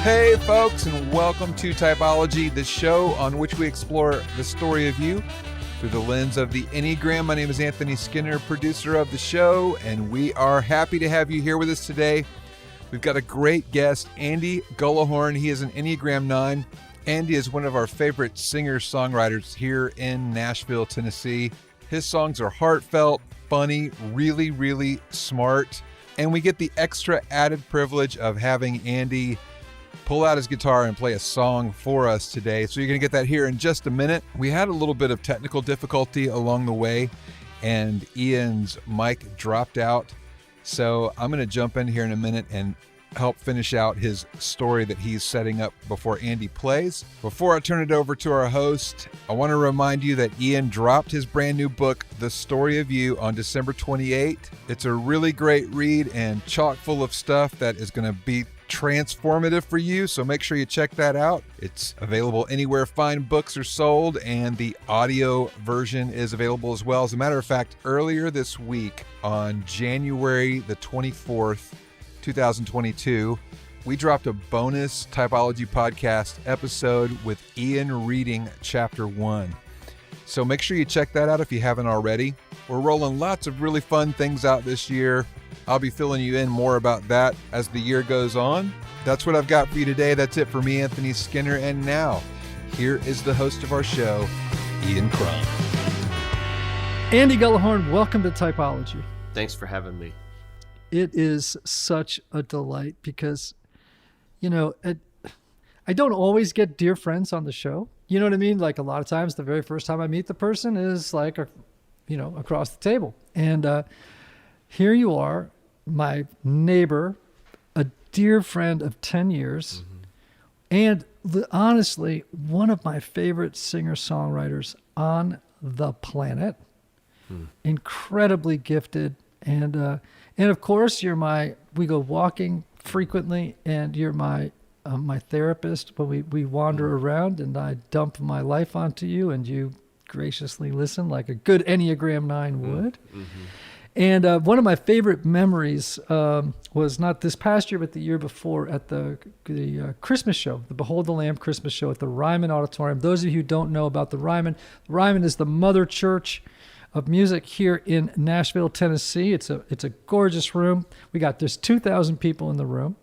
Hey folks, and welcome to Typology, the show on which we explore the story of you through the lens of the Enneagram. My name is Anthony Skinner, producer of the show, and we are happy to have you here with us today. We've got a great guest, Andy Gullahorn. He is an Enneagram 9. Andy is one of our favorite singer-songwriters here in Nashville, Tennessee. His songs are heartfelt, funny, really, really smart, and we get the extra added privilege of having Andy pull out his guitar and play a song for us today. So you're going to get that here in just a minute. We had a little bit of technical difficulty along the way, and Ian's mic dropped out. So I'm going to jump in here in a minute and help finish out his story that he's setting up before Andy plays. Before I turn it over to our host, I want to remind you that Ian dropped his brand new book, The Story of You, on December 28th. It's a really great read and chock full of stuff that is going to be transformative for you, so make sure you check that out. It's available anywhere fine books are sold, and the audio version is available as well. As a matter of fact, earlier this week on January the 24th, 2022, we dropped a bonus Typology podcast episode with Ian reading chapter 1. So make sure you check that out if you haven't already. We're rolling lots of really fun things out this year. I'll be filling you in more about that as the year goes on. That's what I've got for you today. That's it for me, Anthony Skinner. And now, here is the host of our show, Ian Cron. Andy Gullahorn, welcome to Typology. Thanks for having me. It is such a delight because, you know, I don't always get dear friends on the show. You know what I mean? Like a lot of times, the very first time I meet the person is like, across the table. And here you are, my neighbor, a dear friend of 10 years, and honestly, one of my favorite singer-songwriters on the planet. Incredibly gifted. And of course, we go walking frequently, and you're my therapist when we wander around, and I dump my life onto you, and you graciously listen like a good Enneagram 9 would. And one of my favorite memories was not this past year, but the year before at the Christmas show, the Behold the Lamb Christmas show at the Ryman Auditorium. Those of you who don't know about the Ryman is the mother church of music here in Nashville, Tennessee. It's a gorgeous room. There's 2,000 people in the room,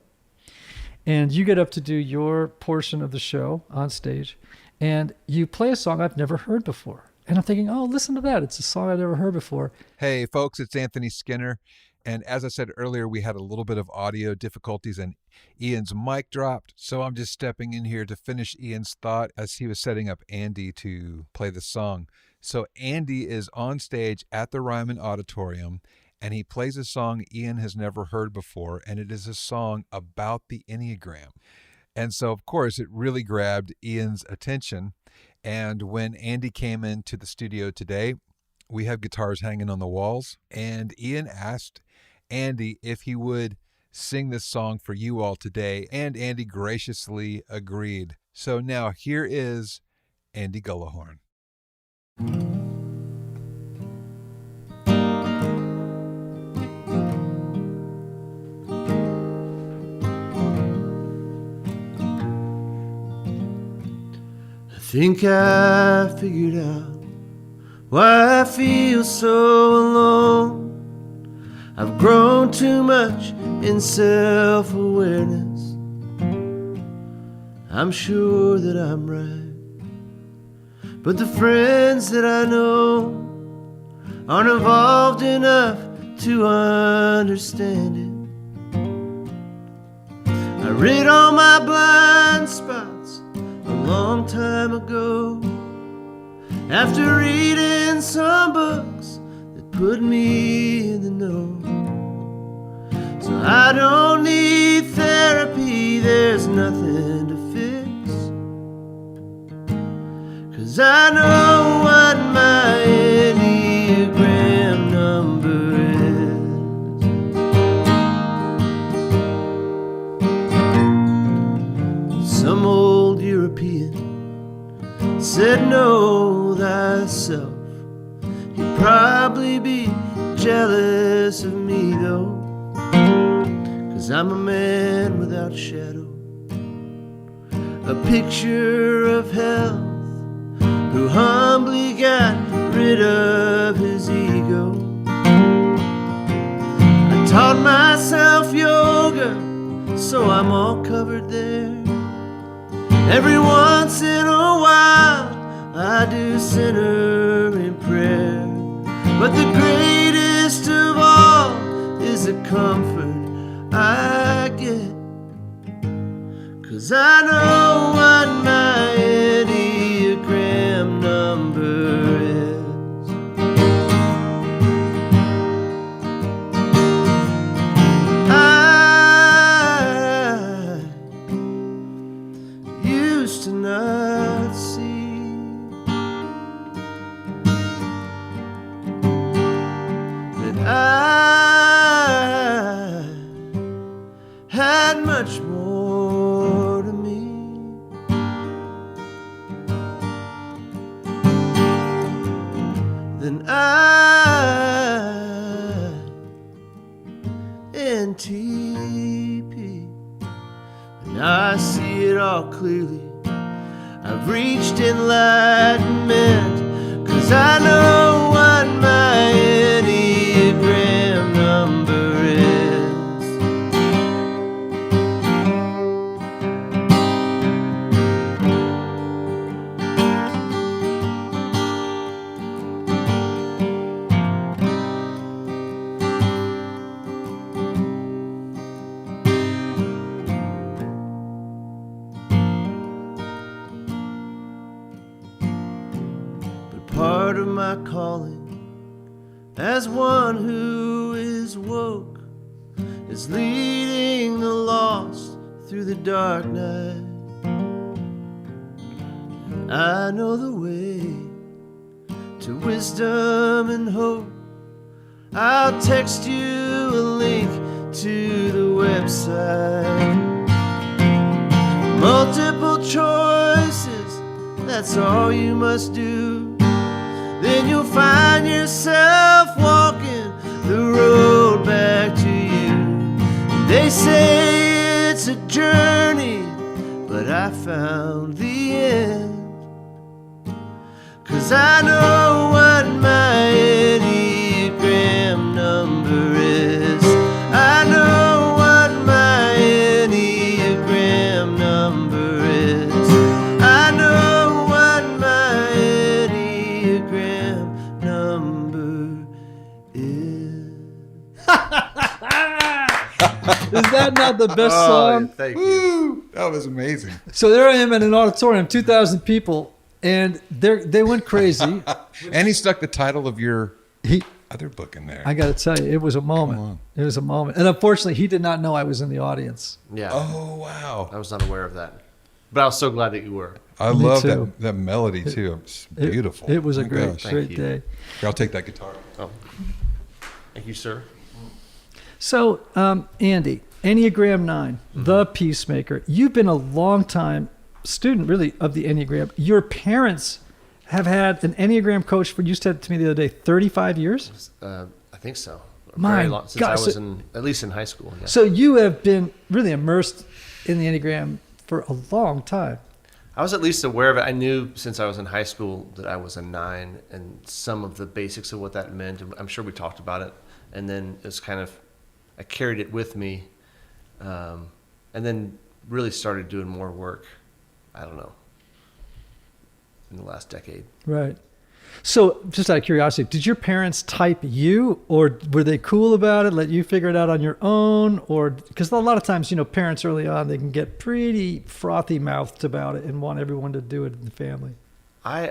and you get up to do your portion of the show on stage, and you play a song I've never heard before. And I'm thinking, oh, listen to that. It's a song I've never heard before. Hey, folks, it's Anthony Skinner. And as I said earlier, we had a little bit of audio difficulties and Ian's mic dropped. So I'm just stepping in here to finish Ian's thought as he was setting up Andy to play the song. So Andy is on stage at the Ryman Auditorium, and he plays a song Ian has never heard before. And it is a song about the Enneagram. And so, of course, it really grabbed Ian's attention. And when Andy came into the studio today, we have guitars hanging on the walls, and Ian asked Andy if he would sing this song for you all today, and Andy graciously agreed. So now here is Andy Gullahorn. I think I figured out why I feel so alone. I've grown too much in self-awareness. I'm sure that I'm right, but the friends that I know aren't evolved enough to understand it. I rid all my blind spots a long time ago, after reading some books that put me in the know. So I don't need therapy, there's nothing to fix, 'cause I know what my Enneagram number is. Some old European said, know thyself. You'd probably be jealous of me though, 'cause I'm a man without a shadow, a picture of health, who humbly got rid of his ego. I taught myself yoga, so I'm all covered there. Every once in a while I do center in prayer. But the greatest of all is the comfort I get, 'cause I know what my Enneagram number is. I used to not see that I had much more to me than INTP. Now I see it all clearly. I've reached enlightenment, 'cause I know what my Enneagram number is. Part of my calling as one who is woke is leading the lost through the dark night. I know the way to wisdom and hope. I'll text you a link to the website. Multiple choices, that's all you must do. Then you'll find yourself walking the road back to you. They say it's a journey, but I found the end. 'Cause I know what my Enneagram number is. I know what my Enneagram number is. I know what my Enneagram number is. Is that not the best song? Thank you. Woo! That was amazing. So there I am in an auditorium, 2,000 people, and they went crazy. And he stuck the title of your He, other book in there. I got to tell you, it was a moment. on. It was a moment. And unfortunately, he did not know I was in the audience. Yeah. Oh, wow. I was not aware of that. But I was so glad that you were. I Me love too. that melody, too. It's It- beautiful. It was a Oh, great, gosh. great you. day. Here, I'll take that guitar. Oh. Thank you, sir. So, Andy, Enneagram 9, the Peacemaker. You've been a long time student, really, of the Enneagram. Your parents have had an Enneagram coach for, you said to me the other day, 35 years? I think so. My Very long, since God, I was so- at least in high school. Yeah. So you have been really immersed in the Enneagram for a long time. I was at least aware of it. I knew since I was in high school that I was a 9 and some of the basics of what that meant. I'm sure we talked about it. And then it's kind of, I carried it with me, and then really started doing more work, I don't know, in the last decade. Right. So just out of curiosity, did your parents type you, or were they cool about it, let you figure it out on your own? Or because a lot of times, parents early on, they can get pretty frothy mouthed about it and want everyone to do it in the family. I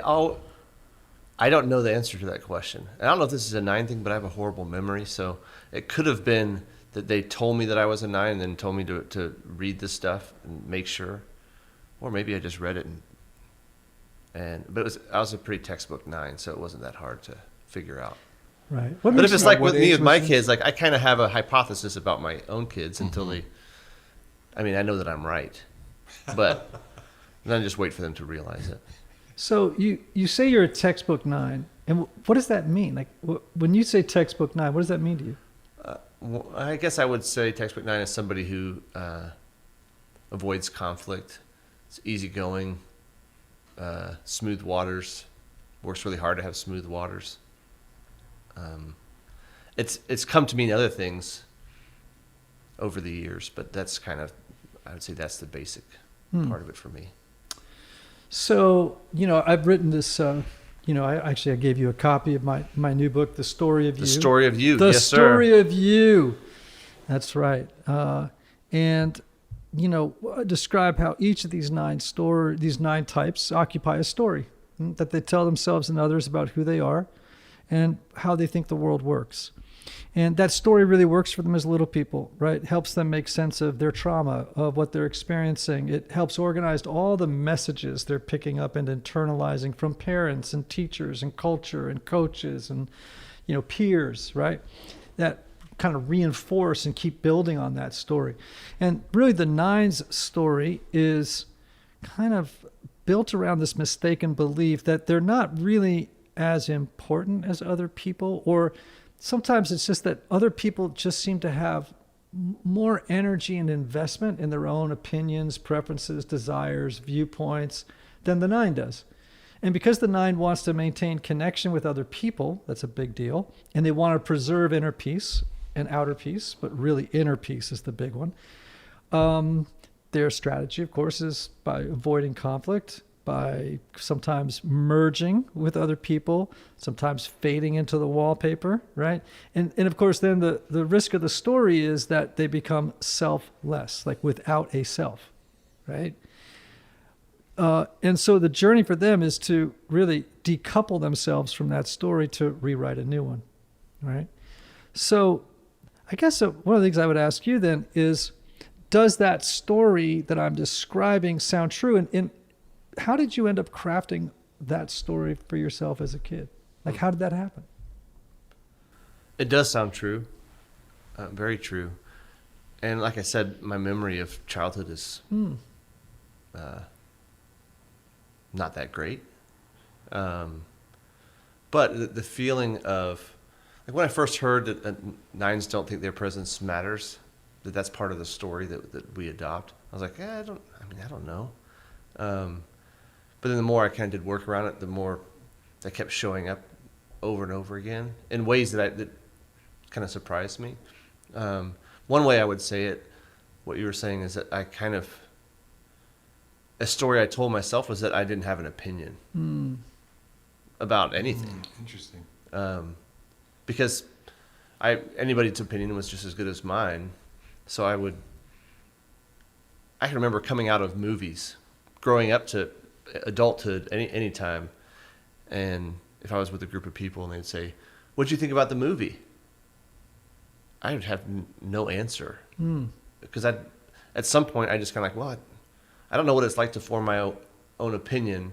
don't know the answer to that question. I don't know if this is a 9 thing, but I have a horrible memory. So it could have been that they told me that I was a 9 and then told me to read this stuff and make sure. Or maybe I just read it but I was a pretty textbook 9, so it wasn't that hard to figure out. Right. But if it's like what with me age with my was it? kids, like I kind of have a hypothesis about my own kids until I know that I'm right, but then I just wait for them to realize it. So you say you're a textbook 9, and what does that mean? Like when you say textbook 9, what does that mean to you? Well, I guess I would say textbook 9 is somebody who avoids conflict, It's easygoing, smooth waters. Works really hard to have smooth waters. It's come to mean other things over the years, but that's kind of, I would say that's the basic part of it for me. So, I've written this, I gave you a copy of my new book, The Story of You. The Story of You, The yes, sir. Story of You. That's right. And, describe how each of these nine types occupy a story that they tell themselves and others about who they are and how they think the world works. And that story really works for them as little people, right? It helps them make sense of their trauma, of what they're experiencing. It helps organize all the messages they're picking up and internalizing from parents and teachers and culture and coaches and, peers, right? That kind of reinforce and keep building on that story. And really the Nine's story is kind of built around this mistaken belief that they're not really as important as other people, or sometimes it's just that other people just seem to have more energy and investment in their own opinions, preferences, desires, viewpoints than the Nine does. And because the Nine wants to maintain connection with other people, that's a big deal, and they want to preserve inner peace and outer peace, but really inner peace is the big one. Their strategy, of course, is by avoiding conflict, by sometimes merging with other people, sometimes fading into the wallpaper, right? And of course, then the risk of the story is that they become selfless, like without a self, right? And so the journey for them is to really decouple themselves from that story to rewrite a new one, right? So I guess one of the things I would ask you then is, does that story that I'm describing sound true? And how did you end up crafting that story for yourself as a kid? Like, how did that happen? It does sound true, very true. And like I said, my memory of childhood is not that great. But the feeling of, like when I first heard that Nines don't think their presence matters, that's part of the story that we adopt, I was like, I don't know. But then the more I kind of did work around it, the more that kept showing up over and over again in ways that kind of surprised me. One way I would say it, what you were saying, is that a story I told myself was that I didn't have an opinion about anything. Interesting. Because anybody's opinion was just as good as mine. So I can remember coming out of movies, growing up to adulthood any time, and if I was with a group of people and they'd say, "What'd you think about the movie?" I would have no answer, because at some point I just kind of like, I don't know what it's like to form my own opinion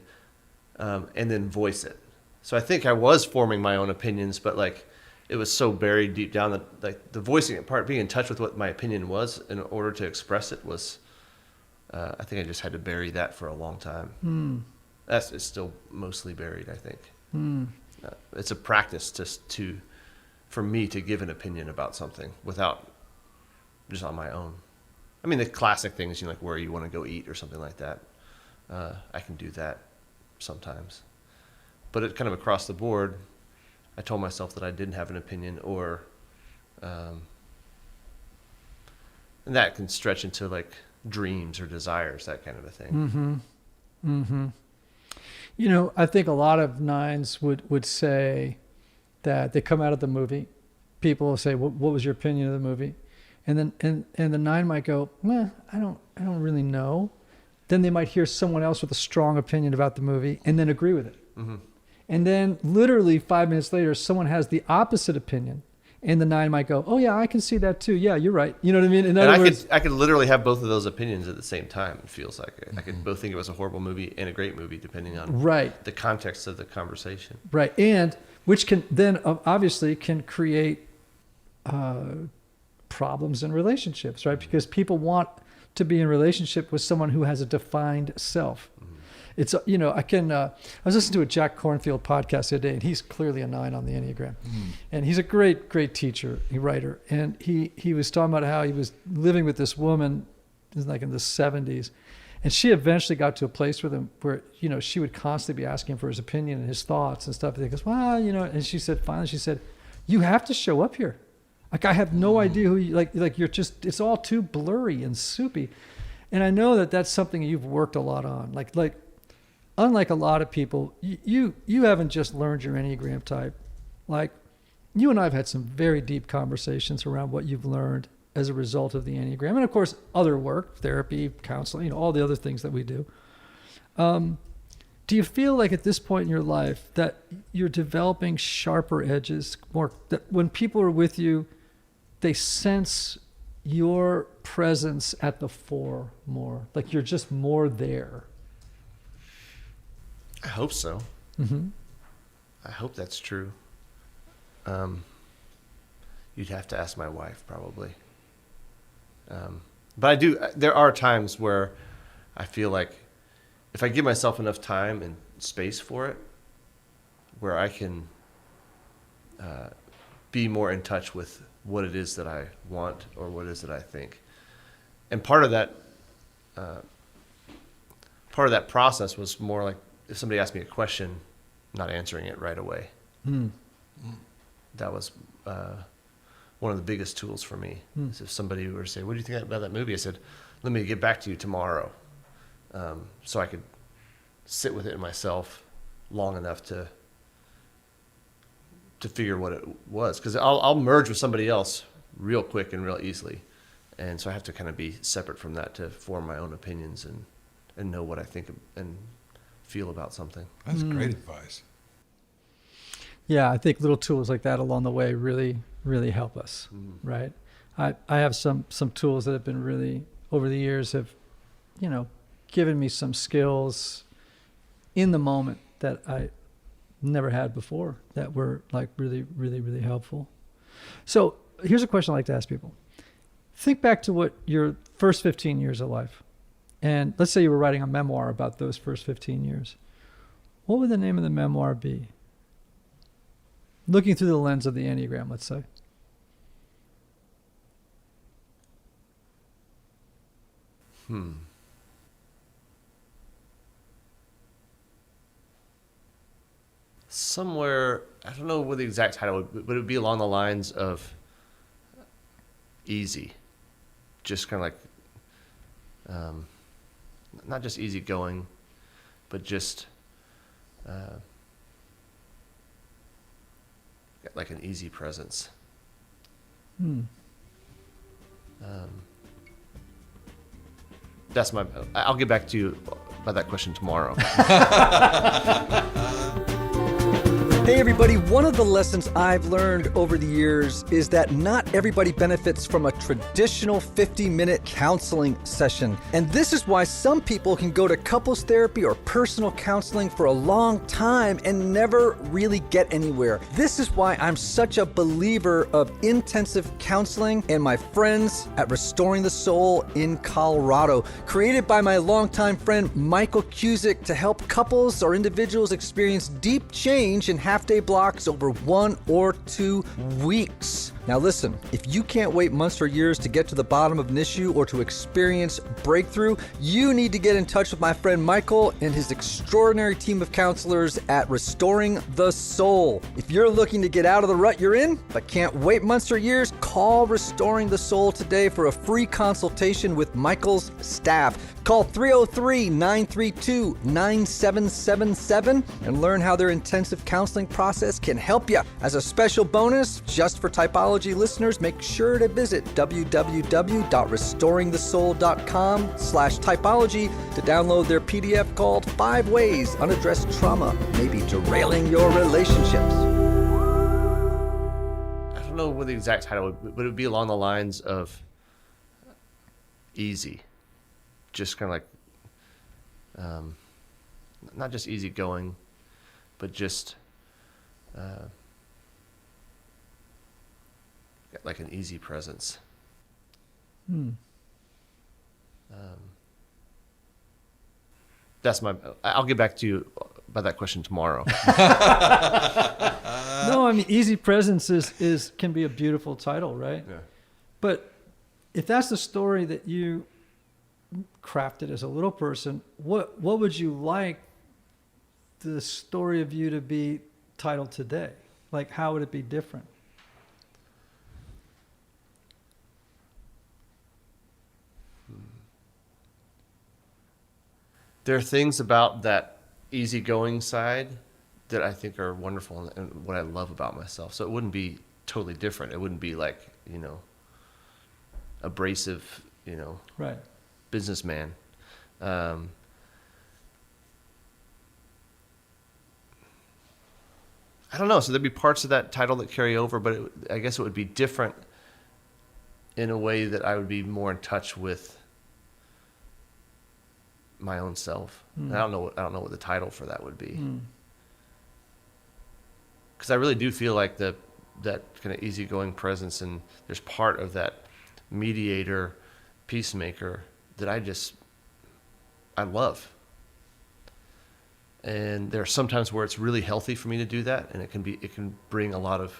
and then voice it. So I think I was forming my own opinions, but like it was so buried deep down that like the voicing it part, being in touch with what my opinion was in order to express it was. I think I just had to bury that for a long time. It's still mostly buried, I think. It's a practice for me to give an opinion about something without just on my own. I mean, the classic things, like where you want to go eat or something like that. I can do that sometimes. But it kind of across the board, I told myself that I didn't have an opinion, or and that can stretch into like dreams or desires, that kind of a thing. I think a lot of Nines would say that they come out of the movie. People will say, what was your opinion of the movie? And then and the Nine might go, I don't really know. Then they might hear someone else with a strong opinion about the movie and then agree with it. And then literally 5 minutes later, someone has the opposite opinion. And the Nine might go, oh yeah, I can see that too. Yeah, you're right. You know what I mean? In other words, I could literally have both of those opinions at the same time. It feels like I could both think it was a horrible movie and a great movie, depending on the context of the conversation. Right, and which can then obviously can create problems in relationships, right? Because people want to be in a relationship with someone who has a defined self. It's, I was listening to a Jack Kornfield podcast the other day, and he's clearly a 9 on the Enneagram. And he's a great, great teacher, writer. And he was talking about how he was living with this woman, like in the 70s. And she eventually got to a place with him where, you know, she would constantly be asking for his opinion and his thoughts and stuff. And he goes, well, you know, and she said, finally, she said, you have to show up here. Like, I have no idea who you, like you're just, it's all too blurry and soupy. And I know that that's something you've worked a lot on. Like, unlike a lot of people, you haven't just learned your Enneagram type. Like, you and I have had some very deep conversations around what you've learned as a result of the Enneagram. And of course, other work, therapy, counseling, you know, all the other things that we do. Do you feel like at this point in your life that you're developing sharper edges, more, that when people are with you, they sense your presence at the fore more, like you're just more there? I hope so. Mm-hmm. I hope that's true. You'd have to ask my wife, probably. But I do. There are times where I feel like if I give myself enough time and space for it, where I can be more in touch with what it is that I want or what it is that I think. And part of that process was more like if somebody asked me a question, not answering it right away. That was one of the biggest tools for me. Is if somebody were to say, what do you think about that movie? I said, let me get back to you tomorrow. So I could sit with it myself long enough to figure what it was. Because I'll merge with somebody else real quick and real easily. And so I have to kind of be separate from that to form my own opinions and know what I think and feel about something. That's great advice. Yeah, I think little tools like that along the way really, really help us, right? I have some tools that have been really, over the years, have, you know, given me some skills in the moment that I never had before that were like really, really, really helpful. So here's a question I like to ask people. Think back to what your first 15 years of life, and let's say you were writing a memoir about those first 15 years. What would the name of the memoir be? Looking through the lens of the Enneagram, let's say. Somewhere, I don't know what the exact title would be, but it would be along the lines of easy. Just kind of like, not just easygoing, but just like an easy presence. That's I'll get back to you about that question tomorrow. Hey everybody, one of the lessons I've learned over the years is that not everybody benefits from a traditional 50-minute counseling session. And this is why some people can go to couples therapy or personal counseling for a long time and never really get anywhere. This is why I'm such a believer of intensive counseling and my friends at Restoring the Soul in Colorado, created by my longtime friend Michael Cusick to help couples or individuals experience deep change in half-day blocks over 1 or 2 weeks. Now listen, if you can't wait months or years to get to the bottom of an issue or to experience breakthrough, you need to get in touch with my friend Michael and his extraordinary team of counselors at Restoring the Soul. If you're looking to get out of the rut you're in, but can't wait months or years, call Restoring the Soul today for a free consultation with Michael's staff. Call 303-932-9777 and learn how their intensive counseling process can help you. As a special bonus, just for Typology listeners, make sure to visit www.restoringthesoul.com/typology to download their PDF called 5 Ways Unaddressed Trauma May Be Derailing Your Relationships. I don't know what the exact title would be, but it would be along the lines of easy. Just kind of like, not just easygoing, but just like an easy presence. I'll get back to you about that question tomorrow. No, I mean, easy presence can be a beautiful title, right? Yeah. But if that's the story that you crafted as a little person, what would you like the story of you to be titled today? Like, how would it be different? There are things about that easygoing side that I think are wonderful and what I love about myself. So it wouldn't be totally different. It wouldn't be like, abrasive, Right. businessman. I don't know. So there'd be parts of that title that carry over, but I guess it would be different in a way that I would be more in touch with my own self. And I don't know what the title for that would be. Because I really do feel like that kind of easygoing presence, and there's part of that mediator, peacemaker that I love. And there are some times where it's really healthy for me to do that, and it can bring a lot of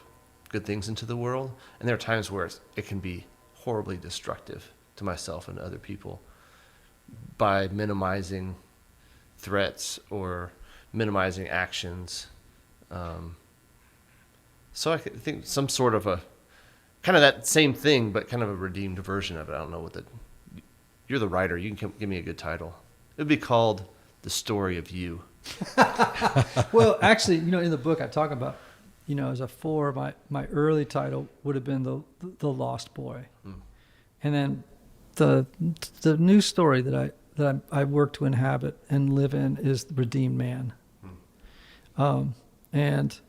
good things into the world. And there are times where it can be horribly destructive to myself and other people by minimizing threats or minimizing actions. So I think some sort of a kind of that same thing, but kind of a redeemed version of it. I don't know you're the writer. You can give me a good title. It would be called The Story of You. Well, actually, in the book I talk about, as a 4, my early title would have been the Lost Boy, and then the new story that I work to inhabit and live in is the Redeemed Man, and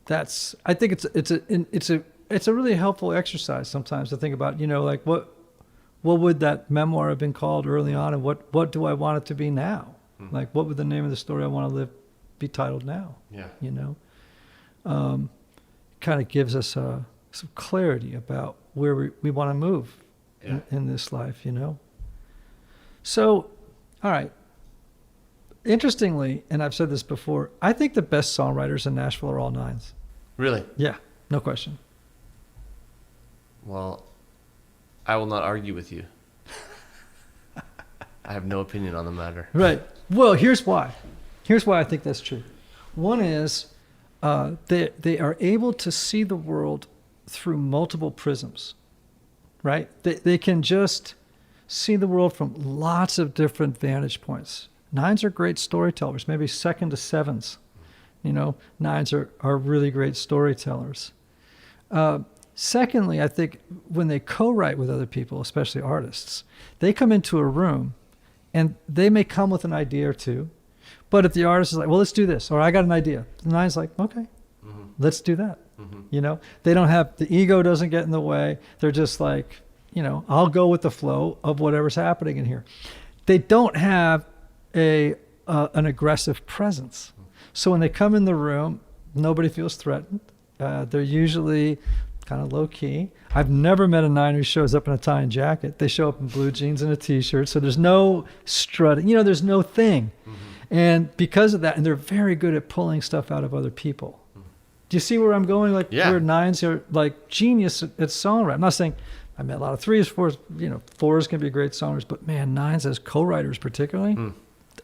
that's, I think it's a really helpful exercise sometimes to think about, like what would that memoir have been called early on, and what do I want it to be now? Like, what would the name of the story I want to live be titled now? Yeah. Kind of gives us some clarity about where we want to move in this life, So, all right. Interestingly, and I've said this before, I think the best songwriters in Nashville are all 9s. Really? Yeah, no question. Well, I will not argue with you. I have no opinion on the matter. Right. Well, here's why. Here's why I think that's true. One is they are able to see the world through multiple prisms, right? They can just see the world from lots of different vantage points. 9s are great storytellers, maybe second to 7s. 9s are really great storytellers. Secondly, I think when they co-write with other people, especially artists, they come into a room and they may come with an idea or two, but if the artist is like, well, let's do this, or I got an idea, the 9's like, okay, let's do that. They don't have, the ego doesn't get in the way. They're just like, I'll go with the flow of whatever's happening in here. They don't have an aggressive presence. So when they come in the room, nobody feels threatened. They're usually kind of low key. I've never met a 9 who shows up in a tie and jacket. They show up in blue jeans and a t-shirt. So there's no strutting, there's no thing. And because of that, and they're very good at pulling stuff out of other people. Do you see where I'm going? Like, where 9s are like genius at songwriting. I'm not saying I met a lot of 3s, 4s, 4s can be great songwriters, but man, 9s as co-writers particularly,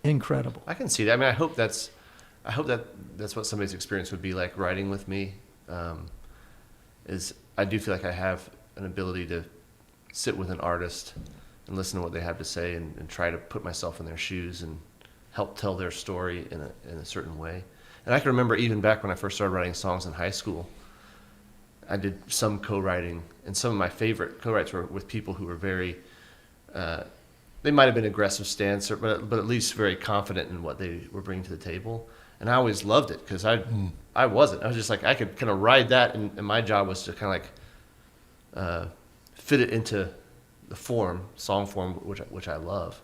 incredible. I can see that. I mean, I hope that's what somebody's experience would be like writing with me. Is I do feel like I have an ability to sit with an artist and listen to what they have to say and try to put myself in their shoes and help tell their story in a certain way. And I can remember even back when I first started writing songs in high school, I did some co-writing, and some of my favorite co-writes were with people who were very, they might have been aggressive stance, but at least very confident in what they were bringing to the table. And I always loved it because I wasn't. I was just like, I could kind of ride that, and my job was to kind of like fit it into the song form, which I love.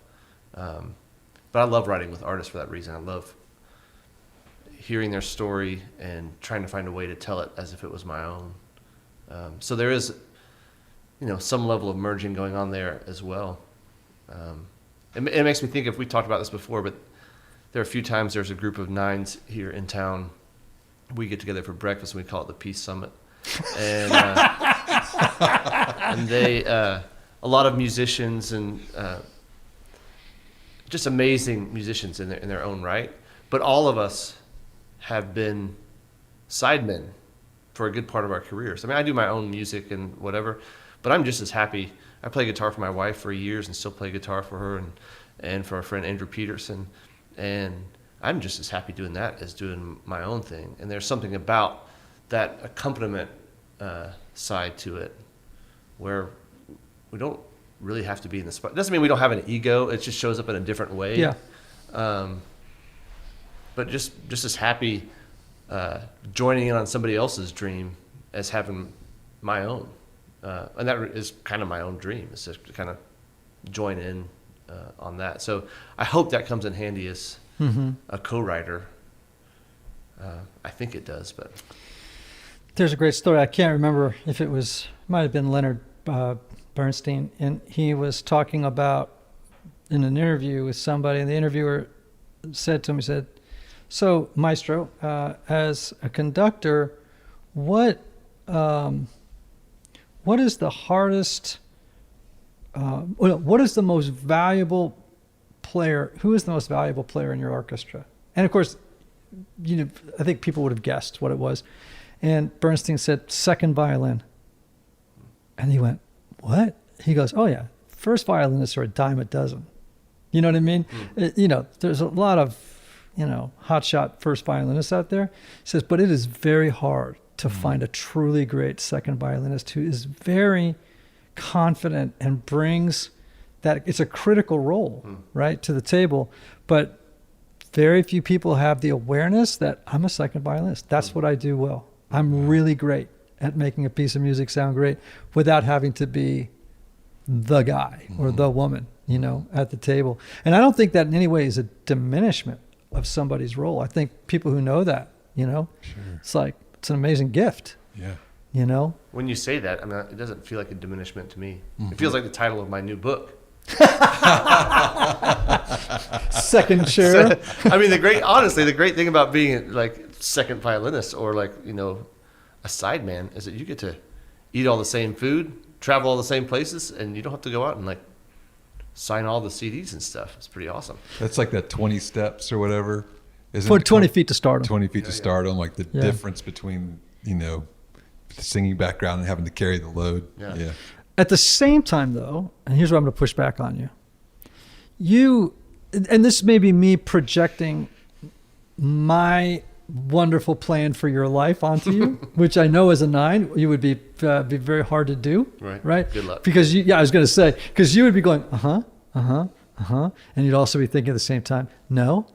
But I love writing with artists for that reason. I love hearing their story and trying to find a way to tell it as if it was my own. So there is, some level of merging going on there as well. It makes me think, if we talked about this before, but there are a few times there's a group of 9s here in town. We get together for breakfast and we call it the Peace Summit. And, and a lot of musicians and just amazing musicians in their own right. But all of us have been sidemen for a good part of our careers. I mean, I do my own music and whatever, but I'm just as happy. I play guitar for my wife for years and still play guitar for her and for our friend Andrew Peterson. And I'm just as happy doing that as doing my own thing. And there's something about that accompaniment side to it where we don't really have to be in the spot. It doesn't mean we don't have an ego. It just shows up in a different way. Yeah. But just as happy joining in on somebody else's dream as having my own. And that is kind of my own dream, is to kind of join in on that. So I hope that comes in handy as a co-writer. I think it does, but... There's a great story. I can't remember if it might have been Leonard Bernstein, and he was talking about in an interview with somebody, and the interviewer said to him, he said, "So, Maestro, as a conductor, what is the hardest, what is the most valuable player, who is the most valuable player in your orchestra?" And of course, I think people would have guessed what it was. And Bernstein said, "Second violin." And he went, "What?" He goes, "Oh yeah, first violinists are a dime a dozen." You know what I mean? There's a lot of, hotshot first violinists out there. He says, but it is very hard to find a truly great second violinist who is very confident and brings that. It's a critical role, right, to the table. But very few people have the awareness that I'm a second violinist. That's what I do well. I'm really great at making a piece of music sound great without having to be the guy or the woman, at the table. And I don't think that in any way is a diminishment of somebody's role. I think people who know that, Sure. it's like, it's an amazing gift. Yeah. When you say that, I mean, it doesn't feel like a diminishment to me. It feels like the title of my new book. Second chair. I mean, the great thing about being like second violinist or like, a sideman is that you get to eat all the same food, travel all the same places, and you don't have to go out and like sign all the CDs and stuff. It's pretty awesome. That's like that 20 steps or whatever. Put 20 feet to stardom. 20 feet to stardom, like the difference between, the singing background and having to carry the load. Yeah. At the same time, though, and here's where I'm going to push back on you. And this may be me projecting my wonderful plan for your life onto you, which I know as a 9, you would be very hard to do. Right. Good luck. Because I was going to say, because you would be going, and you'd also be thinking at the same time, no,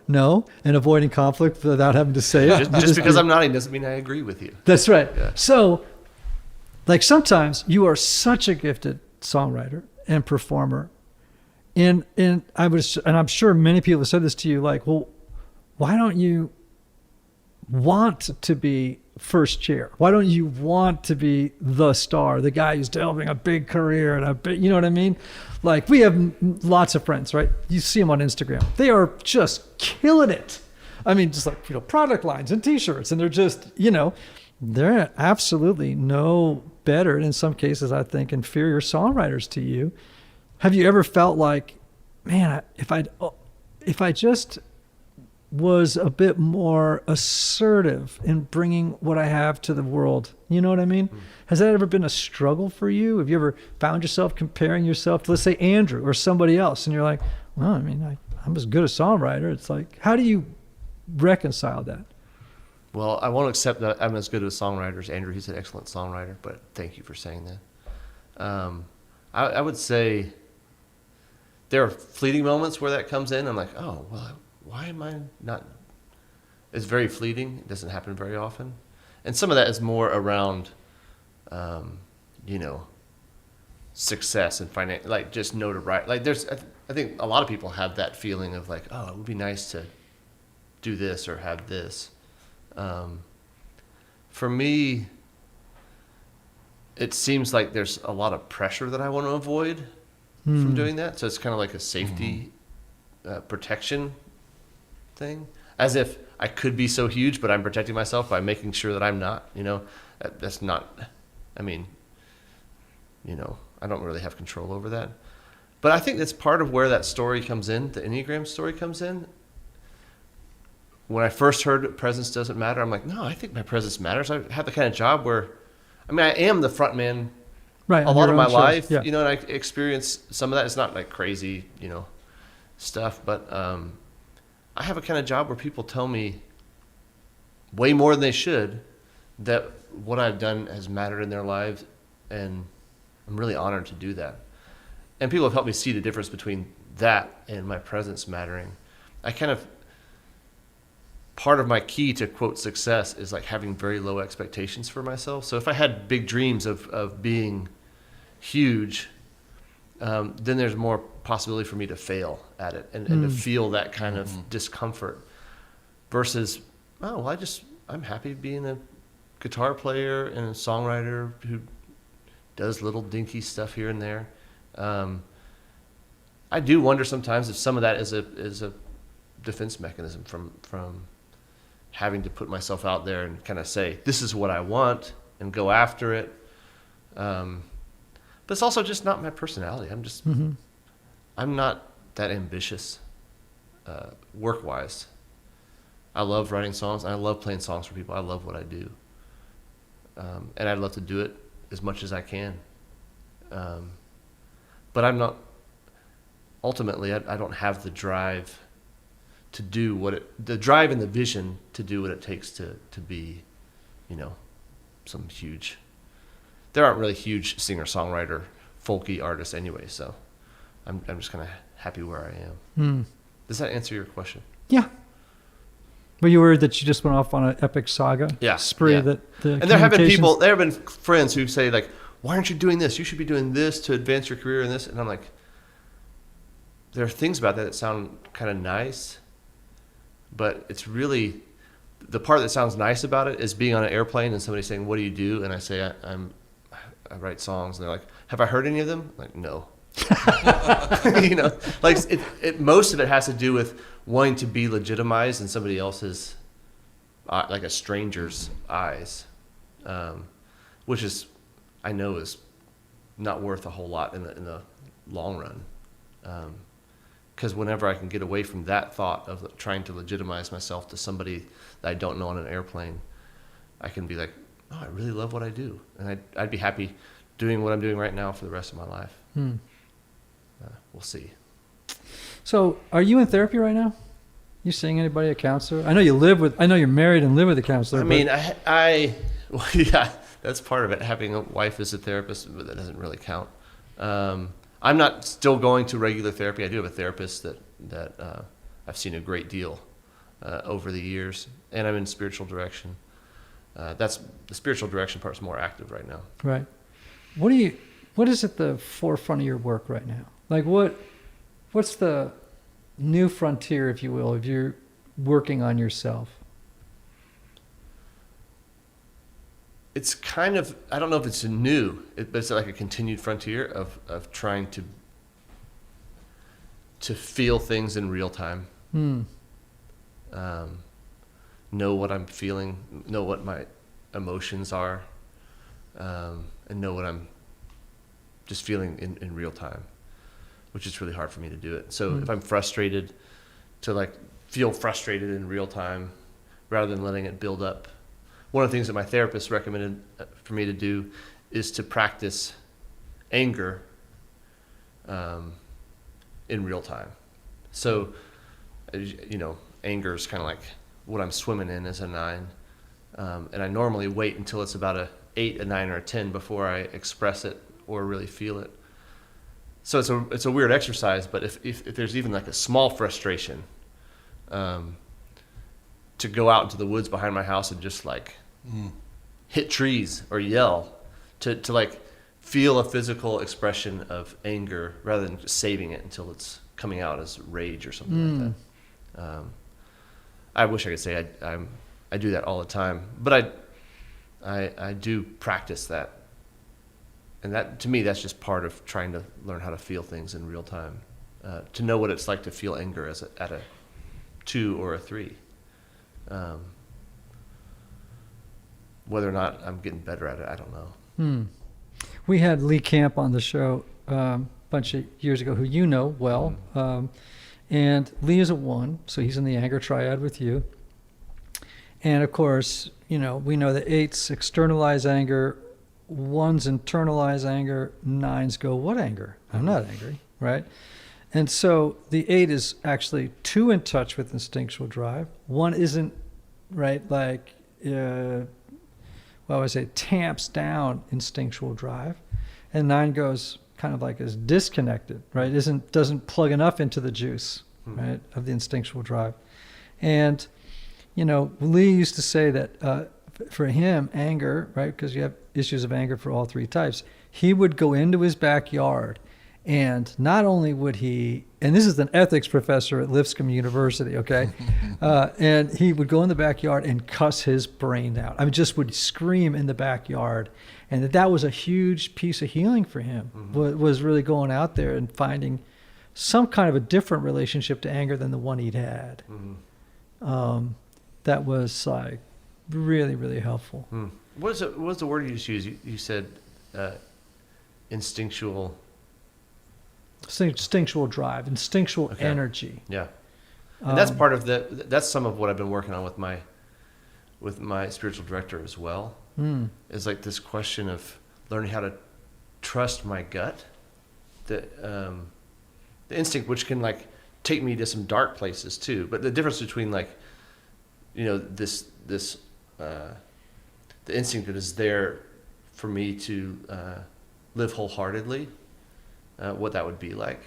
and avoiding conflict without having to say it. Just because I'm nodding doesn't mean I agree with you. That's right. Yeah. So, like sometimes you are such a gifted songwriter and performer, and I'm sure many people have said this to you, like, well, why don't you want to be first chair? Why don't you want to be the star, the guy who's developing a big career and you know what I mean? Like, we have lots of friends, right? You see them on Instagram. They are just killing it. I mean, just like, product lines and t-shirts, and they're just, they're absolutely no better, in some cases, I think, inferior songwriters to you. Have you ever felt like, man, if I just was a bit more assertive in bringing what I have to the world? You know what I mean? Has that ever been a struggle for you? Have you ever found yourself comparing yourself to, let's say, Andrew or somebody else, and you're like, well, I mean, I'm as good a songwriter. It's like, how do you reconcile that? Well, I won't accept that I'm as good a songwriter as Andrew. He's an excellent songwriter, but thank you for saying that. I would say there are fleeting moments where that comes in. I'm like, oh, well, why am I not? It's very fleeting. It doesn't happen very often. And some of that is more around, success and finance, like just notoriety. Like I think a lot of people have that feeling of like, oh, it would be nice to do this or have this. For me, it seems like there's a lot of pressure that I want to avoid from doing that. So it's kind of like a safety protection thing, as if I could be so huge, but I'm protecting myself by making sure that I'm not, that's not, I mean, I don't really have control over that. But I think that's part of where that story comes in, the Enneagram story comes in. When I first heard presence doesn't matter, I'm like, no, I think my presence matters. I have the kind of job where, I mean, I am the front man Right. a lot of my life, Yeah. you know, and I experience some of that. It's not like crazy, you know, stuff, but I have a kind of job where people tell me way more than they should that what I've done has mattered in their lives, and I'm really honored to do that. And people have helped me see the difference between that and my presence mattering. Part of my key to quote success is like having very low expectations for myself. So if I had big dreams of being huge, then there's more possibility for me to fail at it and to feel that kind of discomfort versus, oh, well, I'm happy being a guitar player and a songwriter who does little dinky stuff here and there. I do wonder sometimes if some of that is a defense mechanism from having to put myself out there and kind of say, this is what I want and go after it. But it's also just not my personality. I'm not that ambitious work-wise. I love writing songs. I love playing songs for people. I love what I do. And I'd love to do it as much as I can. But I'm not, ultimately, I don't have the drive to do the drive and the vision to do what it takes to be, you know, some huge, there aren't really huge singer-songwriter, folky artists anyway, so I'm just kind of happy where I am. Does that answer your question? Yeah. Were you worried that you just went off on an epic Saga spree? Yeah. And there have been friends who say like, why aren't you doing this? You should be doing this to advance your career in this. And I'm like, there are things about that sound kind of nice, but it's really, the part that sounds nice about it is being on an airplane and somebody saying, what do you do? And I say, I write songs. And they're like, have I heard any of them? I'm like, no. You know, like most of it has to do with wanting to be legitimized in somebody else's, like a stranger's eyes, which is, I know, is not worth a whole lot in the long run. Because whenever I can get away from that thought of trying to legitimize myself to somebody that I don't know on an airplane, I can be like, oh, I really love what I do. And I'd be happy doing what I'm doing right now for the rest of my life. We'll see. So are you in therapy right now? You seeing anybody, a counselor? I know you're married and live with a counselor. I mean, well, yeah, that's part of it. Having a wife as a therapist, but that doesn't really count. I'm not still going to regular therapy. I do have a therapist that I've seen a great deal over the years, and I'm in spiritual direction. That's the spiritual direction part's more active right now. Right. What is at the forefront of your work right now? Like what's the new frontier, if you will, if you're working on yourself? It's kind of, I don't know if it's but it's like a continued frontier of trying to feel things in real time. Know what I'm feeling, know what my emotions are, and know what I'm just feeling in real time, which is really hard for me to do it. So if I'm frustrated, to like feel frustrated in real time rather than letting it build up. One of the things that my therapist recommended for me to do is to practice anger in real time. So, you know, anger is kind of like what I'm swimming in as a 9. And I normally wait until it's about a 8, a 9, or a 10 before I express it or really feel it. So it's a weird exercise, but if there's even like a small frustration, to go out into the woods behind my house and just like hit trees or yell, to like feel a physical expression of anger rather than just saving it until it's coming out as rage or something like that. I wish I could say I do that all the time, but I do practice that. And that, to me, that's just part of trying to learn how to feel things in real time, to know what it's like to feel anger at a 2 or a 3. Whether or not I'm getting better at it, I don't know. We had Lee Camp on the show a bunch of years ago, who you know well. And Lee is a 1, so he's in the anger triad with you. And of course, we know that 8s externalize anger, 1s internalize anger, 9s go, what anger? I'm not angry, right? And so the 8 is actually too in touch with instinctual drive. 1 isn't, right, like, tamps down instinctual drive. And 9 goes kind of like is disconnected, right? Doesn't plug enough into the juice, right, of the instinctual drive. And, Lee used to say that for him, anger, right, because you have issues of anger for all 3 types, he would go into his backyard, and not only would he, and this is an ethics professor at Lipscomb University, okay, and he would go in the backyard and cuss his brain out. I mean, just would scream in the backyard. And that was a huge piece of healing for him, was really going out there and finding some kind of a different relationship to anger than the one he'd had. That was like really, really helpful. What was the word you just used? You said instinctual. Instinctual drive, instinctual energy. Yeah, and that's part of that's some of what I've been working on with my spiritual director as well. Is like this question of learning how to trust my gut, the instinct, which can like take me to some dark places too. But the difference between like, this the instinct that is there for me to live wholeheartedly, what that would be like.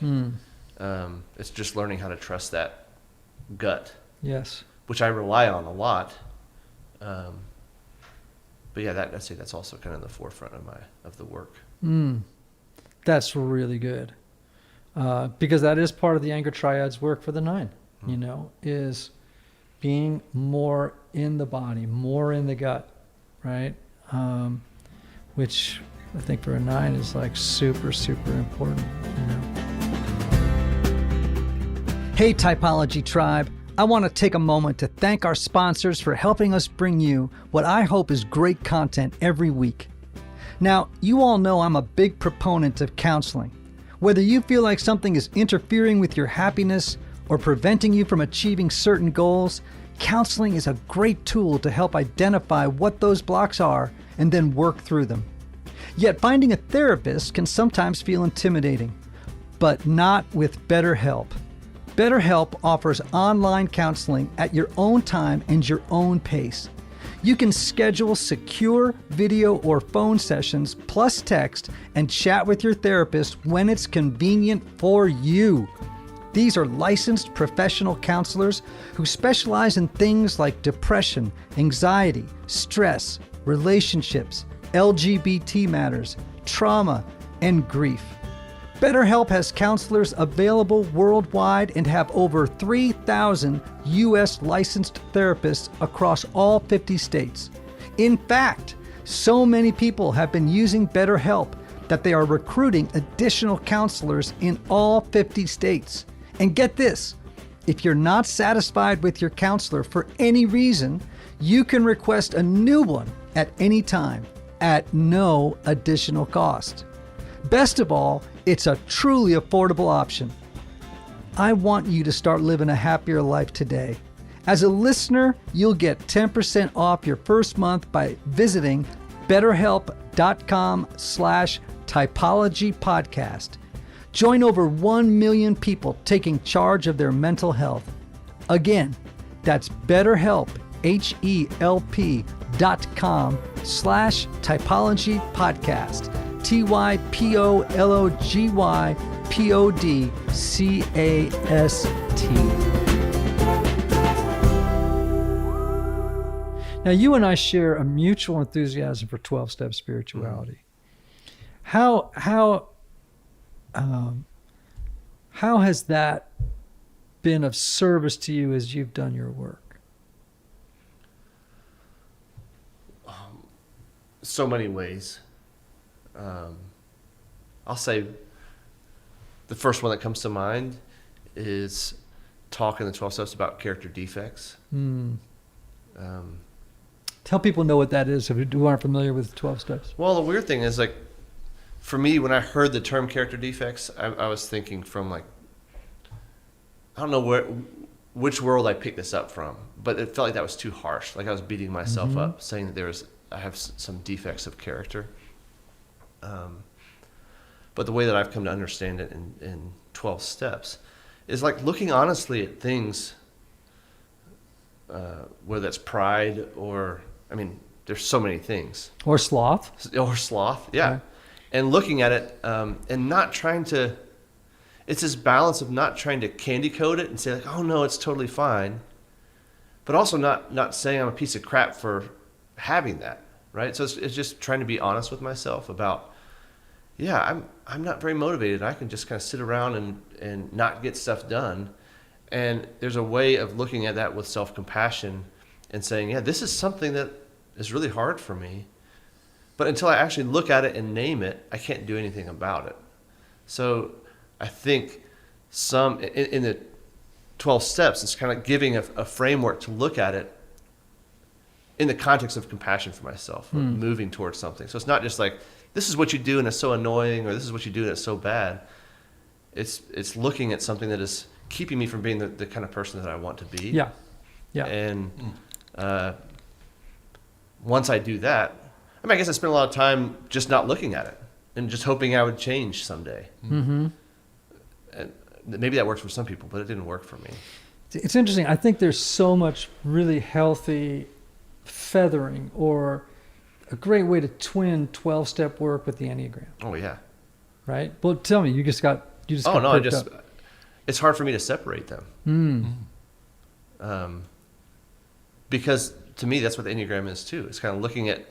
It's just learning how to trust that gut. Yes. Which I rely on a lot. But yeah, I'd say that's also kind of the forefront of the work. That's really good, because that is part of the anger triad's work for the 9. Is being more in the body, more in the gut, right? Which I think for a 9 is like super, super important. Hey, Typology Tribe. I want to take a moment to thank our sponsors for helping us bring you what I hope is great content every week. Now, you all know I'm a big proponent of counseling. Whether you feel like something is interfering with your happiness or preventing you from achieving certain goals, counseling is a great tool to help identify what those blocks are and then work through them. Yet finding a therapist can sometimes feel intimidating, but not with BetterHelp. BetterHelp offers online counseling at your own time and your own pace. You can schedule secure video or phone sessions plus text and chat with your therapist when it's convenient for you. These are licensed professional counselors who specialize in things like depression, anxiety, stress, relationships, LGBT matters, trauma, and grief. BetterHelp has counselors available worldwide and have over 3,000 U.S. licensed therapists across all 50 states. In fact, so many people have been using BetterHelp that they are recruiting additional counselors in all 50 states. And get this, if you're not satisfied with your counselor for any reason, you can request a new one at any time at no additional cost. Best of all, it's a truly affordable option. I want you to start living a happier life today. As a listener, you'll get 10% off your first month by visiting betterhelp.com/typologypodcast. Join over 1 million people taking charge of their mental health. Again, that's BetterHelp, HELP.com/typologypodcast. TYPOLOGYPODCAST. Now, you and I share a mutual enthusiasm for 12-step spirituality. How has that been of service to you as you've done your work? So many ways. I'll say the first one that comes to mind is talking the 12 steps about character defects. Tell people know what that is who aren't familiar with 12 steps. Well, the weird thing is like for me, when I heard the term character defects, I was thinking from like, I don't know which world I picked this up from, but it felt like that was too harsh. Like I was beating myself up, saying that I have some defects of character. But the way that I've come to understand it in 12 steps is like looking honestly at things, whether that's pride or, I mean, there's so many things. Or sloth. Or sloth, yeah. Okay. And looking at it and not trying to, it's this balance of not trying to candy coat it and say like, oh no, it's totally fine. But also not saying I'm a piece of crap for having that, right? So it's just trying to be honest with myself about, yeah, I'm not very motivated. I can just kind of sit around and not get stuff done. And there's a way of looking at that with self-compassion and saying, yeah, this is something that is really hard for me. But until I actually look at it and name it, I can't do anything about it. So I think in the 12 steps, it's kind of giving a framework to look at it in the context of compassion for myself, or moving towards something. So it's not just like, this is what you do and it's so annoying, or this is what you do and it's so bad. It's looking at something that is keeping me from being the kind of person that I want to be. Yeah. Yeah. And once I do that, I mean, I guess I spent a lot of time just not looking at it and just hoping I would change someday. Mm-hmm. And maybe that works for some people, but it didn't work for me. It's interesting. I think there's so much really healthy feathering, or a great way to twin 12-step work with the Enneagram. Oh yeah. Right? Well, tell me, you just got Oh no, perked up. It's hard for me to separate them. Because to me, that's what the Enneagram is too. It's kind of looking at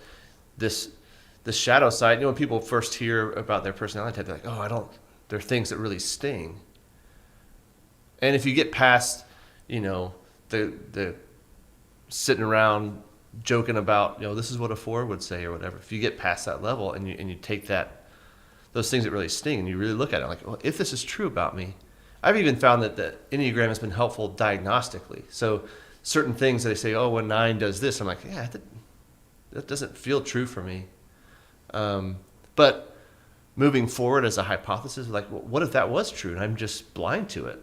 the shadow side. You know, when people first hear about their personality type, they're like, oh, there are things that really sting. And if you get past, you know, the sitting around joking about, you know, this is what a 4 would say or whatever. If you get past that level and you take those things that really sting and you really look at it like, well, if this is true about me, I've even found that the Enneagram has been helpful diagnostically. So certain things that they say, oh, when 9 does this, I'm like, yeah, that doesn't feel true for me. But moving forward as a hypothesis, like, well, what if that was true and I'm just blind to it?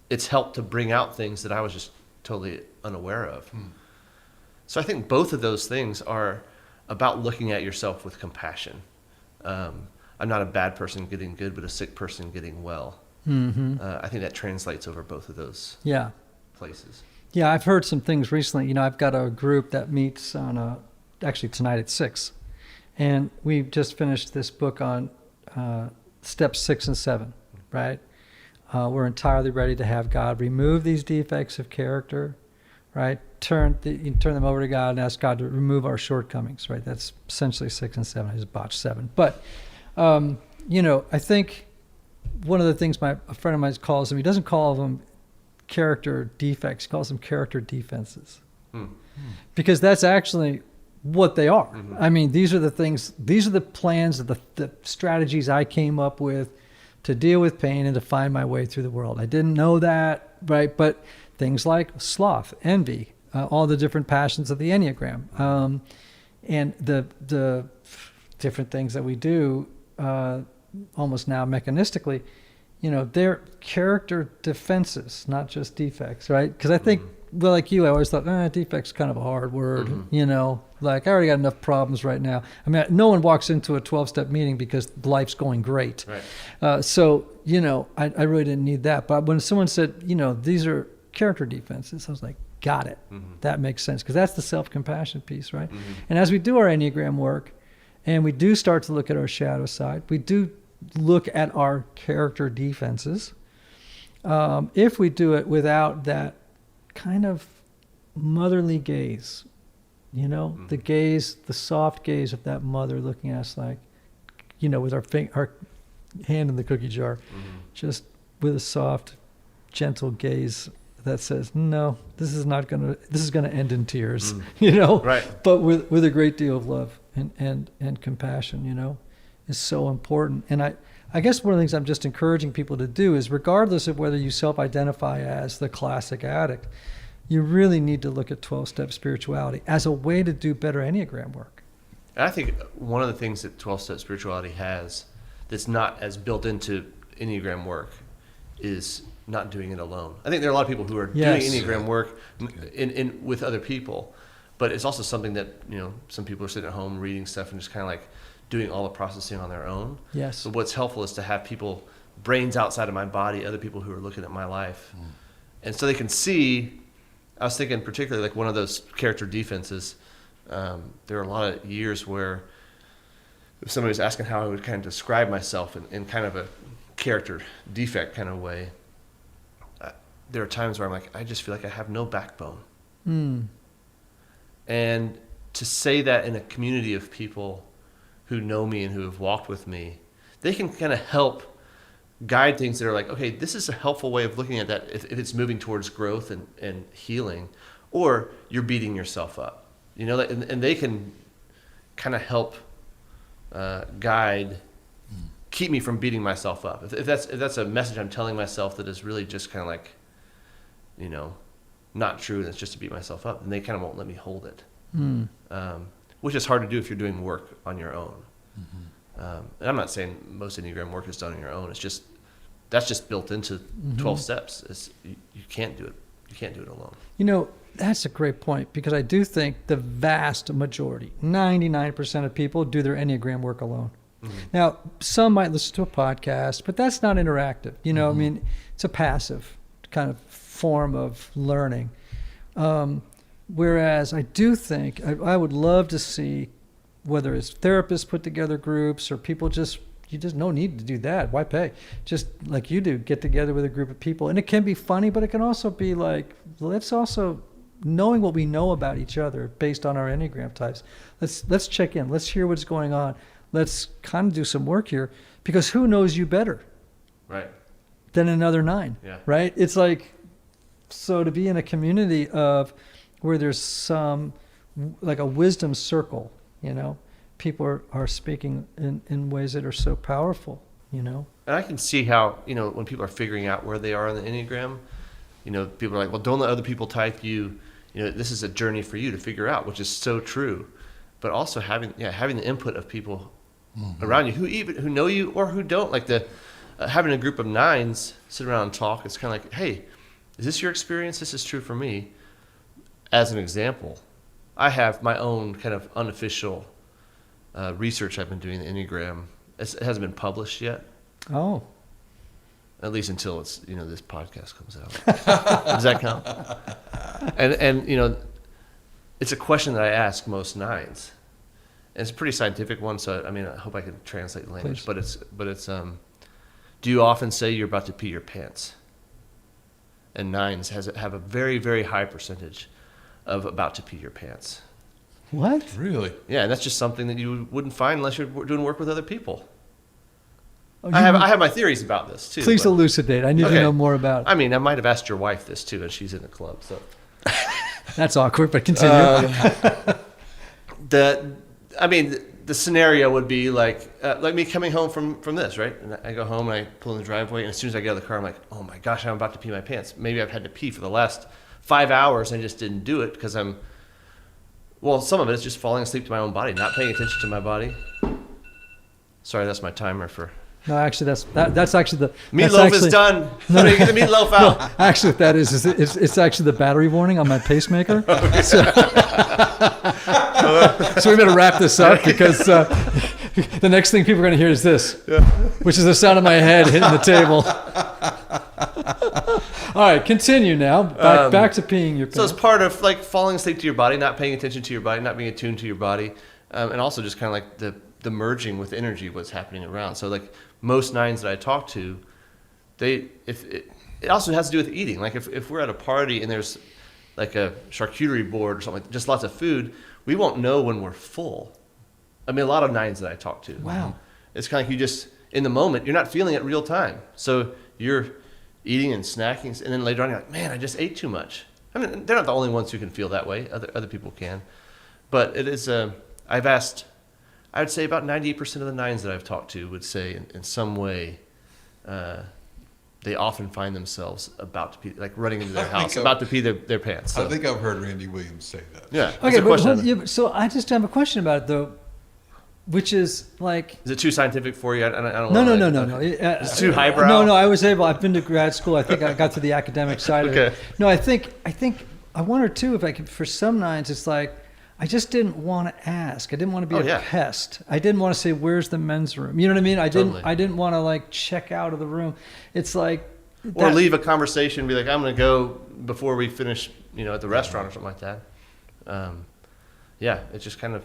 It's helped to bring out things that I was just totally unaware of. So I think both of those things are about looking at yourself with compassion. I'm not a bad person getting good, but a sick person getting well. I think that translates over both of those places. Yeah, I've heard some things recently. You know, I've got a group that meets on actually tonight at 6. And we've just finished this book on steps 6 and 7, right? We're entirely ready to have God remove these defects of character, right? Turn them over to God and ask God to remove our shortcomings, right? That's essentially 6 and 7. I just botched 7. But, you know, I think one of the things a friend of mine calls them, he doesn't call them character defects, he calls them character defenses. Because that's actually what they are. I mean, these are the things, these are the plans, the strategies I came up with to deal with pain and to find my way through the world. I didn't know that, right? But things like sloth, envy, all the different passions of the Enneagram, and the different things that we do almost now mechanistically, you know, they're character defenses, not just defects, right? Because I think, well, like you, I always thought, defect's kind of a hard word, you know, like I already got enough problems right now. I mean, no one walks into a 12-step meeting because life's going great. Right. So, you know, I really didn't need that. But when someone said, you know, these are character defenses, I was like, got it. That makes sense, because that's the self-compassion piece, right? And as we do our Enneagram work and we do start to look at our shadow side, we do look at our character defenses. If we do it without that kind of motherly gaze, you know, the gaze, the soft gaze of that mother looking at us like, you know, with our hand in the cookie jar, just with a soft, gentle gaze that says, no, this is going to end in tears, you know, right? But with a great deal of love and compassion, you know, is so important. And I guess one of the things I'm just encouraging people to do is, regardless of whether you self-identify as the classic addict, you really need to look at 12-step spirituality as a way to do better Enneagram work. And I think one of the things that 12-step spirituality has that's not as built into Enneagram work is not doing it alone. I think there are a lot of people who are doing Enneagram work in with other people, but it's also something that, some people are sitting at home reading stuff and just kind of like doing all the processing on their own. Yes. So what's helpful is to have people, brains outside of my body, other people who are looking at my life. And so they can see, I was thinking particularly like one of those character defenses, there are a lot of years where if somebody was asking how I would kind of describe myself in kind of a character defect kind of way, there are times where I'm like, I just feel like I have no backbone. And to say that in a community of people who know me and who have walked with me, they can kind of help guide things that are like, okay, this is a helpful way of looking at that if it's moving towards growth and healing, or you're beating yourself up. And they can kind of help guide, keep me from beating myself up. If that's a message I'm telling myself that is really just kind of like, not true, and it's just to beat myself up, and they kind of won't let me hold it. Which is hard to do if you're doing work on your own. And I'm not saying most Enneagram work is done on your own. It's just, that's just built into 12 steps. You can't do it. You can't do it alone. That's a great point, because I do think the vast majority, 99% of people, do their Enneagram work alone. Now, some might listen to a podcast, but that's not interactive. I mean, it's a passive kind of form of learning. Whereas I do think, I would love to see, whether it's therapists put together groups or people you just no need to do that. Why pay? Just like you do, get together with a group of people. And it can be funny, but it can also be like, let's also, knowing what we know about each other based on our Enneagram types, let's check in. Let's hear what's going on. Let's kind of do some work here, because who knows you better than another 9, right? It's like, so to be in a community of where there's some, like a wisdom circle, people are speaking in ways that are so powerful, And I can see how, when people are figuring out where they are in the Enneagram, people are like, well, don't let other people type you. This is a journey for you to figure out, which is so true. But also having the input of people around you who know you or who don't. Like having a group of 9s sit around and talk, it's kind of like, hey, is this your experience? This is true for me. As an example, I have my own kind of unofficial research I've been doing the Enneagram. It hasn't been published yet. Oh. At least until it's, this podcast comes out. Does that count? And it's a question that I ask most 9s. And it's a pretty scientific one, so I hope I can translate the language. Please. But it's do you often say you're about to pee your pants? And 9s have a very, very high percentage of about to pee your pants. What? Really? Yeah, and that's just something that you wouldn't find unless you're doing work with other people. Oh, I have my theories about this too. Please elucidate. I need to know more about it. I mean, I might have asked your wife this too, and she's in the club, so that's awkward. But continue. The scenario would be like me coming home from this, right? And I go home and I pull in the driveway, and as soon as I get out of the car, I'm like, oh my gosh, I'm about to pee my pants. Maybe I've had to pee for the last 5 hours and I just didn't do it because some of it is just falling asleep to my own body, not paying attention to my body. Sorry, that's my timer for. No, actually, that's actually the meatloaf is done. No, get the meatloaf out. No, actually, what that is it's actually the battery warning on my pacemaker. So we better wrap this up, because the next thing people are going to hear is this, which is the sound of my head hitting the table. All right, continue now. Back to peeing your pants. So it's part of like falling asleep to your body, not paying attention to your body, not being attuned to your body, and also just kind of like the merging with energy of what's happening around. So like most 9s that I talk to, it also has to do with eating. Like if we're at a party and there's like a charcuterie board or something, just lots of food, we won't know when we're full. I mean, a lot of 9s that I talk to. Wow. It's kind of like you just, in the moment, you're not feeling it real time. So you're eating and snacking, and then later on you're like, man, I just ate too much. I mean, they're not the only ones who can feel that way. Other people can. But it is, I've asked, I would say about 98% of the 9s that I've talked to would say in some way, they often find themselves about to pee, like running into their house, about to pee their pants. So. I think I've heard Randy Williams say that. Yeah. Okay, so I just have a question about it though. which is like. Is it too scientific for you? I don't No. Okay. It's too highbrow? No, I was able. I've been to grad school. I think I got to the academic side of it. No, I think I one or two. If I could, for some nines, it's like I just didn't want to ask. I didn't want to be a pest. I didn't want to say, "Where's the men's room?" You know what I mean? I didn't want to like check out of the room. It's like or leave a conversation, and be like, "I'm going to go before we finish." At the restaurant or something like that. It's just kind of.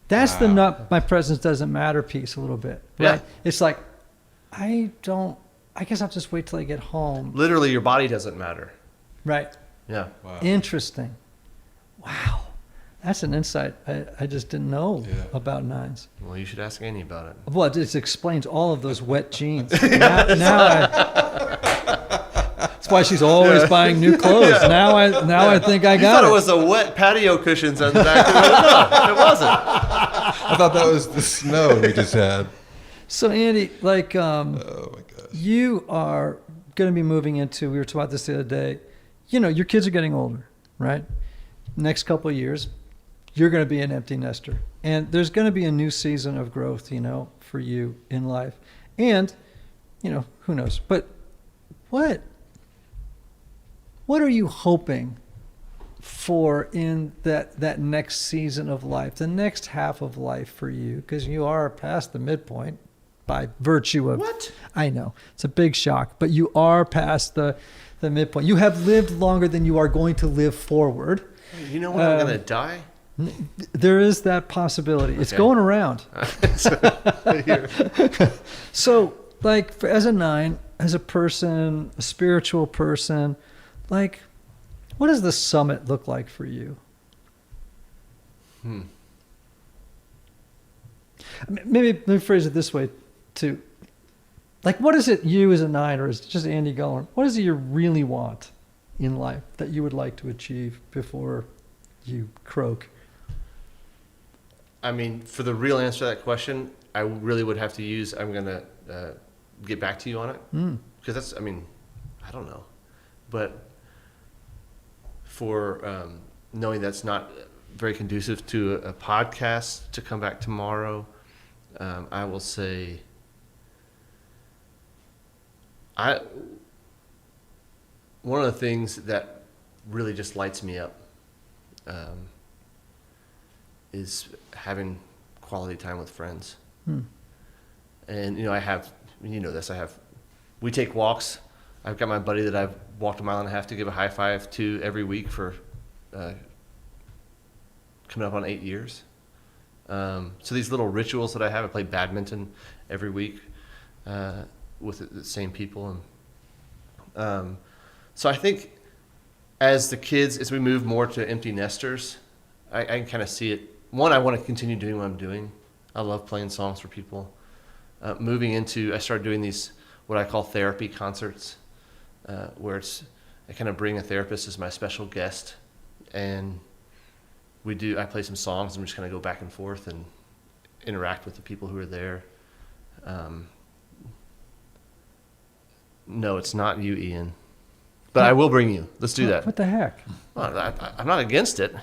That's the my presence doesn't matter piece a little bit. Right? Yeah. It's like, I guess I'll just wait till I get home. Literally, your body doesn't matter. Right. Yeah. Wow. Interesting. Wow. That's an insight I just didn't know about nines. Well, you should ask Annie about it. Well, it explains all of those wet jeans. That's why she's always buying new clothes. Yeah. Now I think I got it. You thought it was the wet patio cushions on the back. No, it wasn't. I thought that was the snow we just had. So Andy, like, oh my gosh, you are going to be moving into. We were talking about this the other day. Your kids are getting older, right? Next couple of years, you're going to be an empty nester, and there's going to be a new season of growth, for you in life, and who knows? But what are you hoping for in that next season of life, the next half of life for you? Because you are past the midpoint by virtue of... What? I know. It's a big shock, but you are past the midpoint. You have lived longer than you are going to live forward. You know when I'm going to die? There is that possibility. Okay. It's going around. So, like, as a 9, as a person, a spiritual person... Like, what does the summit look like for you? Maybe let me phrase it this way, too. Like, what is it you as a 9, or is it just Andy Gullahorn? What is it you really want in life that you would like to achieve before you croak? I mean, for the real answer to that question, I really would have to use, I'm going to get back to you on it. Because that's, I don't know. But... for knowing that's not very conducive to a podcast to come back tomorrow, I will say one of the things that really just lights me up is having quality time with friends. And I have, this, we take walks. I've got my buddy that I've walked 1.5 miles to give a high five to every week for coming up on 8 years. So these little rituals that I have, I play badminton every week with the same people. And so I think as we move more to empty nesters, I can kind of see it. One, I want to continue doing what I'm doing. I love playing songs for people. Moving into, I started doing these, what I call therapy concerts. Where I kind of bring a therapist as my special guest, and I play some songs and we just kind of go back and forth and interact with the people who are there. No, it's not you, Ian, but I will bring you. Let's do that. What the heck? Well, I'm not against it.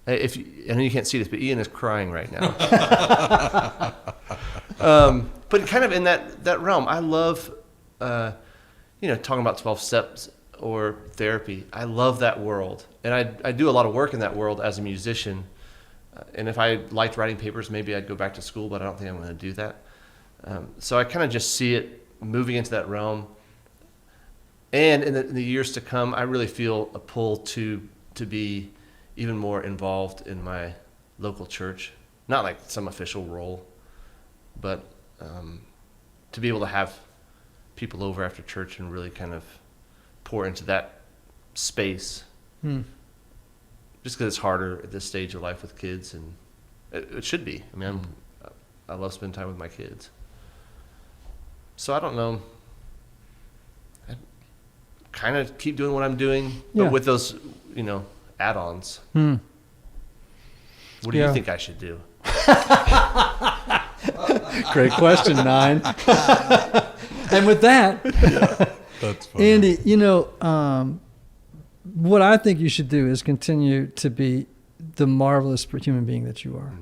I know you can't see this, but Ian is crying right now. But kind of in that realm, I love... talking about 12 steps or therapy. I love that world. And I do a lot of work in that world as a musician. And if I liked writing papers, maybe I'd go back to school, but I don't think I'm going to do that. So I kind of just see it moving into that realm. And in the years to come, I really feel a pull to be even more involved in my local church. Not like some official role, but to be able to have people over after church and really kind of pour into that space. Just because it's harder at this stage of life with kids, and it should be. I love spending time with my kids. So I don't know. I kind of keep doing what I'm doing, but with those, add-ons. What do you think I should do? Great question, 9. And with that, that's funny. Andy, what I think you should do is continue to be the marvelous human being that you are.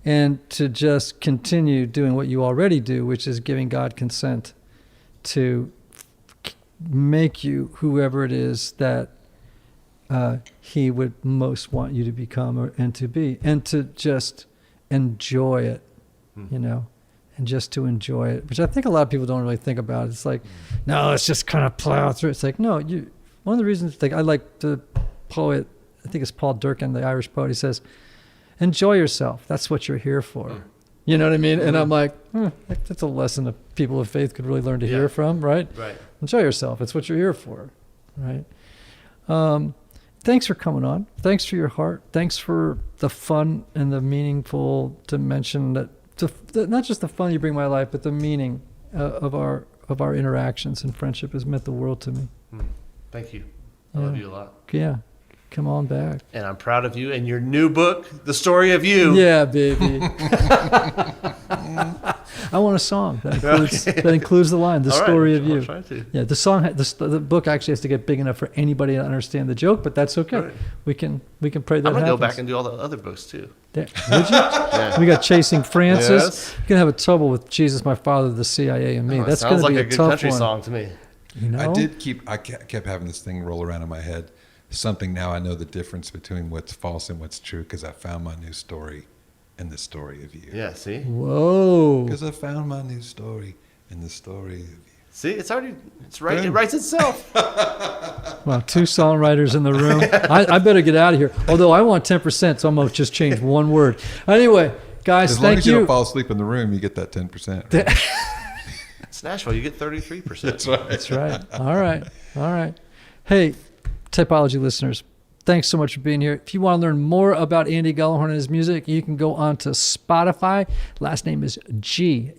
and to just continue doing what you already do, which is giving God consent to make you whoever it is that he would most want you to become and to be, and to just enjoy it, you know, and just to enjoy it, which I think a lot of people don't really think about. It's like, no, let's just kind of plow through. It's like, no, one of the reasons, like, I like the poet, I think it's Paul Durkin, the Irish poet, he says, enjoy yourself. That's what you're here for. You know what I mean? And I'm like, that's a lesson that people of faith could really learn to hear from, right? Right. Enjoy yourself. It's what you're here for, right? Thanks for coming on. Thanks for your heart. Thanks for the fun and the meaningful dimension that not just the fun you bring my life, but the meaning of our interactions and friendship has meant the world to me. Thank you. I love you a lot. Yeah. Come on back. And I'm proud of you and your new book, The Story of You. Yeah, baby. I want a song that includes the line, The Story of You. I'll try to. Yeah, the song, the book actually has to get big enough for anybody to understand the joke, but that's okay. Right. We can pray that I'm going to go happens. back and do all the other books too. Yeah. Would you? Yeah. We got Chasing Francis. Yes. You can have a trouble with Jesus, My Father, the CIA, and Me. Oh, That's going sounds to like be a a good tough country one. song to me. You know? I kept having this thing roll around in my head. Something now I know the difference between what's false and what's true because I found my new story in the story of you. Yeah, see? Whoa. Because I found my new story in the story of you. See, it's right. It writes itself. Well, 2 songwriters in the room. I better get out of here. Although I want 10%, so I'm going to just change one word. Anyway, guys, As long thank as you you. don't fall asleep in the room, you get that 10%. Right? It's Nashville. You get 33%. That's right. That's right. All right. Hey, Typology listeners, thanks so much for being here. If you want to learn more about Andy Gullahorn and his music, you can go on to Spotify. Last name is Gullahorn.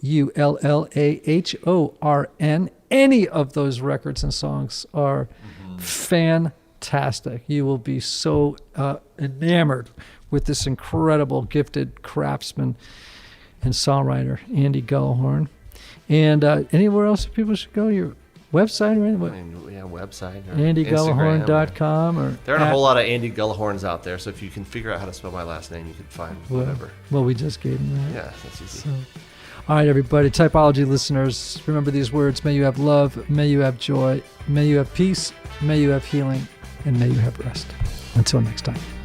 Any of those records and songs are fantastic. You will be so enamored with this incredible, gifted craftsman and songwriter, Andy Gullahorn. And anywhere else people should go? Your website or anything? Website. Or AndyGullahorn.com. Or there aren't a whole lot of Andy Gullahorns out there, so if you can figure out how to spell my last name, you can find whatever. Well, we just gave him that. Yeah, that's easy. So, all right, everybody, Typology listeners, remember these words. May you have love, may you have joy, may you have peace, may you have healing, and may you have rest. Until next time.